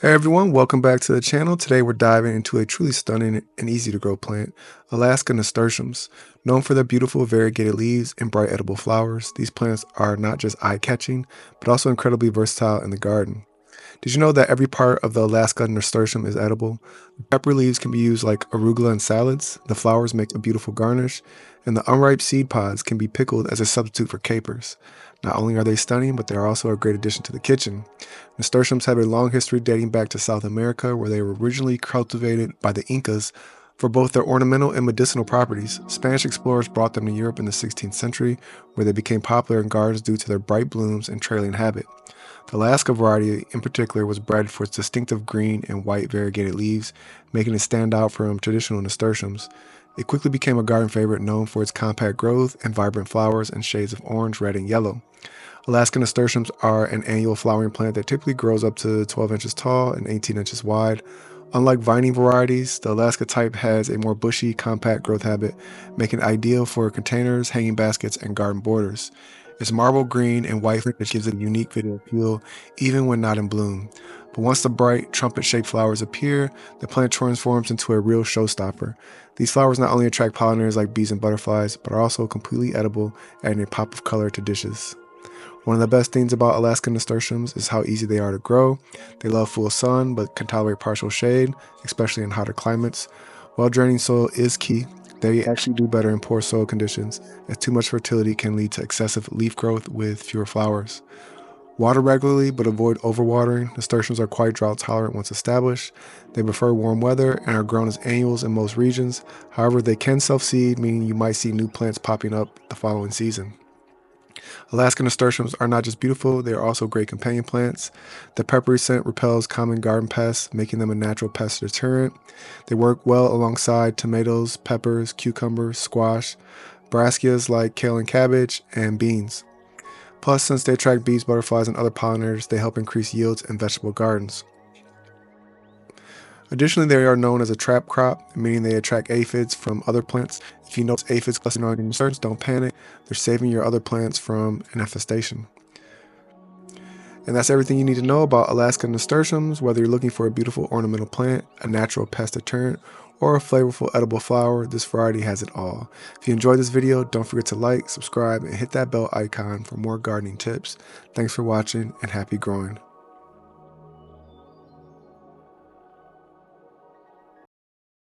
Hey everyone, welcome back to the channel. Today we're diving into a truly stunning and easy to grow plant, Alaska Nasturtiums. Known for their beautiful variegated leaves and bright edible flowers, these plants are not just eye-catching, but also incredibly versatile in the garden. Did you know that every part of the Alaska nasturtium is edible? The pepper leaves can be used like arugula in salads, the flowers make a beautiful garnish, and the unripe seed pods can be pickled as a substitute for capers. Not only are they stunning, but they are also a great addition to the kitchen. Nasturtiums have a long history dating back to South America, where they were originally cultivated by the Incas for both their ornamental and medicinal properties. Spanish explorers brought them to Europe in the 16th century, where they became popular in gardens due to their bright blooms and trailing habit. The Alaska variety, in particular, was bred for its distinctive green and white variegated leaves, making it stand out from traditional nasturtiums. It quickly became a garden favorite known for its compact growth and vibrant flowers in shades of orange, red, and yellow. Alaska nasturtiums are an annual flowering plant that typically grows up to 12 inches tall and 18 inches wide. Unlike vining varieties, the Alaska type has a more bushy, compact growth habit, making it ideal for containers, hanging baskets, and garden borders. Its marble green and white foliage gives it a unique visual appeal, even when not in bloom. But once the bright, trumpet-shaped flowers appear, the plant transforms into a real showstopper. These flowers not only attract pollinators like bees and butterflies, but are also completely edible, adding a pop of color to dishes. One of the best things about Alaska nasturtiums is how easy they are to grow. They love full sun, but can tolerate partial shade, especially in hotter climates. Well-draining soil is key. They actually do better in poor soil conditions, as too much fertility can lead to excessive leaf growth with fewer flowers. Water regularly, but avoid overwatering. Nasturtiums are quite drought tolerant once established. They prefer warm weather and are grown as annuals in most regions. However, they can self-seed, meaning you might see new plants popping up the following season. Alaska nasturtiums are not just beautiful, they are also great companion plants. The peppery scent repels common garden pests, making them a natural pest deterrent. They work well alongside tomatoes, peppers, cucumbers, squash, brassicas like kale and cabbage, and beans. Plus, since they attract bees, butterflies, and other pollinators, they help increase yields in vegetable gardens. Additionally, they are known as a trap crop, meaning they attract aphids from other plants. If you notice aphids clustering on your nasturtiums, don't panic. They're saving your other plants from an infestation. And that's everything you need to know about Alaska nasturtiums. Whether you're looking for a beautiful ornamental plant, a natural pest deterrent, or a flavorful edible flower, this variety has it all. If you enjoyed this video, don't forget to like, subscribe, and hit that bell icon for more gardening tips. Thanks for watching, and happy growing.